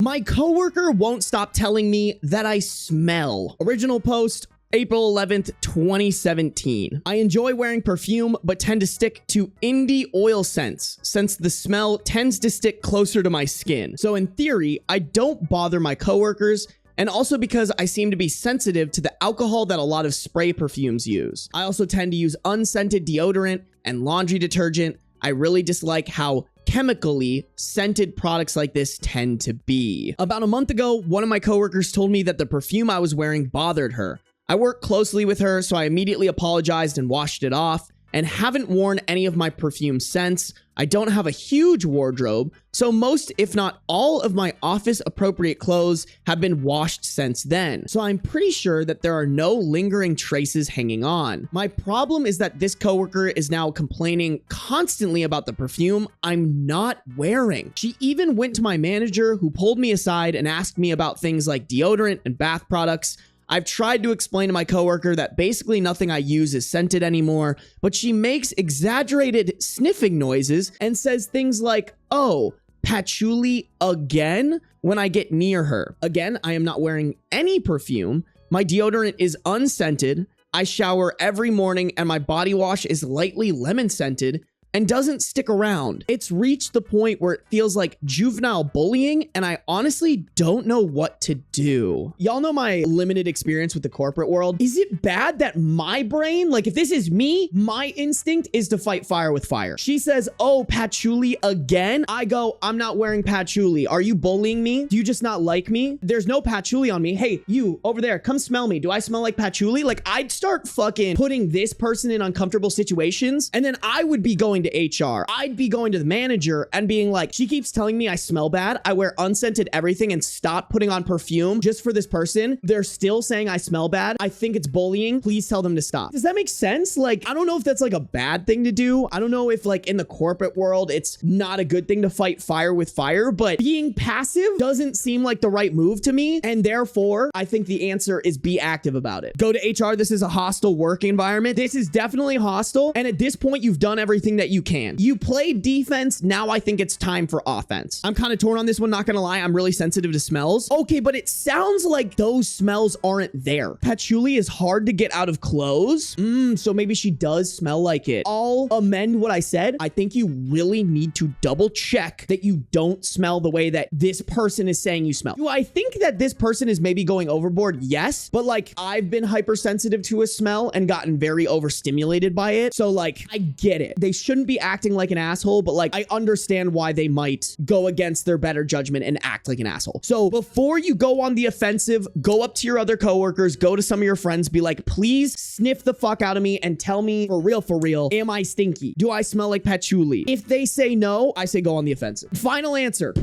My coworker won't stop telling me that I smell. Original post, April 11th, 2017. I enjoy wearing perfume, but tend to stick to indie oil scents since the smell tends to stick closer to my skin. So in theory, I don't bother my coworkers, and also because I seem to be sensitive to the alcohol that a lot of spray perfumes use. I also tend to use unscented deodorant and laundry detergent. I really dislike how chemically scented products like this tend to be. About a month ago, one of my coworkers told me that the perfume I was wearing bothered her. I work closely with her, so I immediately apologized and washed it off, and haven't worn any of my perfume since. I don't have a huge wardrobe, so most, if not all, of my office-appropriate clothes have been washed since then. So I'm pretty sure that there are no lingering traces hanging on. My problem is that this coworker is now complaining constantly about the perfume I'm not wearing. She even went to my manager, who pulled me aside and asked me about things like deodorant and bath products. I've tried to explain to my coworker that basically nothing I use is scented anymore, but she makes exaggerated sniffing noises and says things like, "Oh, patchouli again?" when I get near her. Again, I am not wearing any perfume. My deodorant is unscented. I shower every morning and my body wash is lightly lemon scented and doesn't stick around. It's reached the point where it feels like juvenile bullying, and I honestly don't know what to do. Y'all know my limited experience with the corporate world. Is it bad that my brain, like if this is me, my instinct is to fight fire with fire? She says, "Oh, patchouli again?" I go, "I'm not wearing patchouli. Are you bullying me? Do you just not like me? There's no patchouli on me. Hey, you over there, come smell me. Do I smell like patchouli?" Like, I'd start fucking putting this person in uncomfortable situations, and then I would be going to HR. I'd be going to the manager and being like, "She keeps telling me I smell bad. I wear unscented everything and stop putting on perfume just for this person. They're still saying I smell bad. I think it's bullying. Please tell them to stop." Does that make sense? Like, I don't know if that's like a bad thing to do. I don't know if like in the corporate world, it's not a good thing to fight fire with fire, but being passive doesn't seem like the right move to me. And therefore, I think the answer is be active about it. Go to HR. This is a hostile work environment. This is definitely hostile. And at this point, you've done everything that you can. You played defense. Now I think it's time for offense. I'm kind of torn on this one, not gonna lie. I'm really sensitive to smells. Okay, but it sounds like those smells aren't there. Patchouli is hard to get out of clothes. So maybe she does smell like it. I'll amend what I said. I think you really need to double check that you don't smell the way that this person is saying you smell. Do I think that this person is maybe going overboard? Yes. But like, I've been hypersensitive to a smell and gotten very overstimulated by it. So like, I get it. They shouldn't be acting like an asshole, but like, I understand why they might go against their better judgment and act like an asshole. So before you go on the offensive, go up to your other coworkers, go to some of your friends, be like, "Please sniff the fuck out of me and tell me for real, am I stinky? Do I smell like patchouli?" If they say no, I say go on the offensive. Final answer.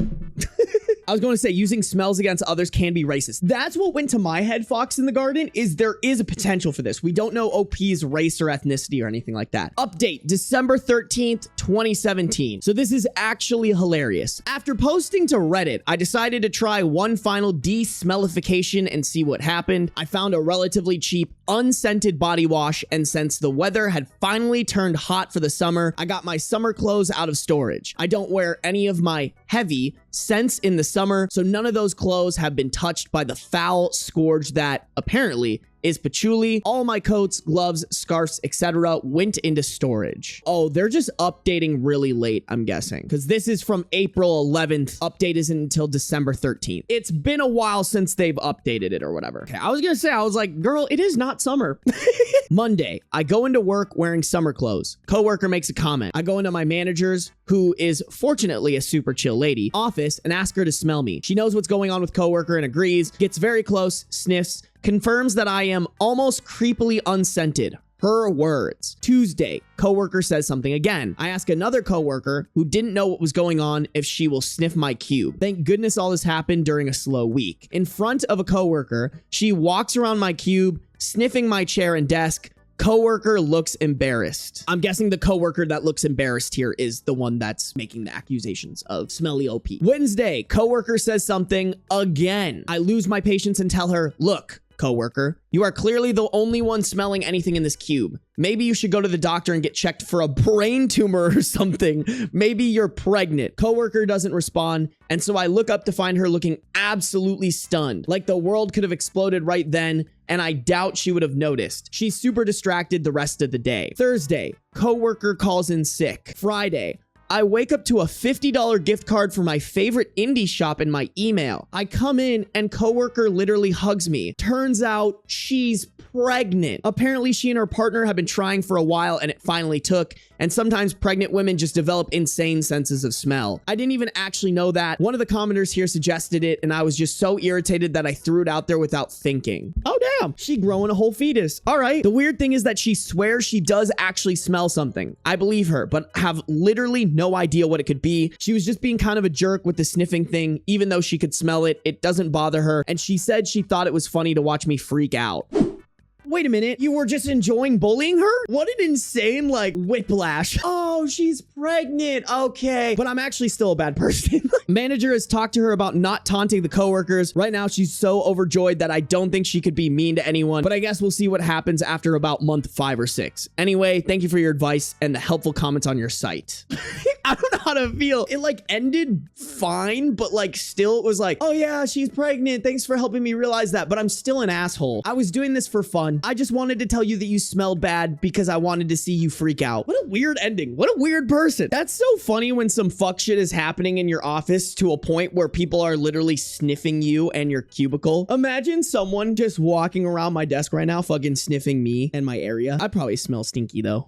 I was going to say using smells against others can be racist. That's what went to my head, Fox in the Garden, is there is a potential for this. We don't know OP's race or ethnicity or anything like that. Update, December 13th, 2017. So this is actually hilarious. After posting to Reddit, I decided to try one final de-smellification and see what happened. I found a relatively cheap, unscented body wash, and since the weather had finally turned hot for the summer, I got my summer clothes out of storage. I don't wear any of my heavy scents in the summer, so none of those clothes have been touched by the foul scourge that apparently is patchouli. All my coats, gloves, scarves, etc. went into storage. Oh, they're just updating really late, I'm guessing, because this is from April 11th. Update isn't until December 13th. It's been a while since they've updated it or whatever. Okay, I was gonna say, I was like, girl, it is not summer. Monday, I go into work wearing summer clothes. Coworker makes a comment. I go into my manager's, who is fortunately a super chill lady, office and ask her to smell me. She knows what's going on with coworker and agrees, gets very close, sniffs, confirms that I am almost creepily unscented. Her words. Tuesday, coworker says something again. I ask another coworker who didn't know what was going on if she will sniff my cube. Thank goodness all this happened during a slow week. In front of a coworker, she walks around my cube, sniffing my chair and desk. Coworker looks embarrassed. I'm guessing the coworker that looks embarrassed here is the one that's making the accusations of smelly OP. Wednesday, coworker says something again. I lose my patience and tell her, "Look, coworker. You are clearly the only one smelling anything in this cube. Maybe you should go to the doctor and get checked for a brain tumor or something. Maybe you're pregnant. Coworker doesn't respond, and so I look up to find her looking absolutely stunned, like the world could have exploded right then, and I doubt she would have noticed. She's super distracted the rest of the day. Thursday, coworker calls in sick. Friday, I wake up to a $50 gift card for my favorite indie shop in my email. I come in and coworker literally hugs me. Turns out she's pregnant. Apparently she and her partner have been trying for a while and it finally took. And sometimes pregnant women just develop insane senses of smell. I didn't even actually know that. One of the commenters here suggested it and I was just so irritated that I threw it out there without thinking. Oh damn, she growing a whole fetus. All right. The weird thing is that she swears she does actually smell something. I believe her, but have literally no idea what it could be. She was just being kind of a jerk with the sniffing thing. Even though she could smell it, it doesn't bother her. And she said she thought it was funny to watch me freak out. Wait a minute, you were just enjoying bullying her? What an insane, like, whiplash. Oh, she's pregnant. Okay. But I'm actually still a bad person. Manager has talked to her about not taunting the coworkers. Right now, she's so overjoyed that I don't think she could be mean to anyone, but I guess we'll see what happens after about month 5 or 6. Anyway, thank you for your advice and the helpful comments on your site. I don't know how to feel. It like ended fine, but like still it was like, oh yeah, she's pregnant. Thanks for helping me realize that. But I'm still an asshole. I was doing this for fun. I just wanted to tell you that you smelled bad because I wanted to see you freak out. What a weird ending. What a weird person. That's so funny when some fuck shit is happening in your office to a point where people are literally sniffing you and your cubicle. Imagine someone just walking around my desk right now fucking sniffing me and my area. I'd probably smell stinky though.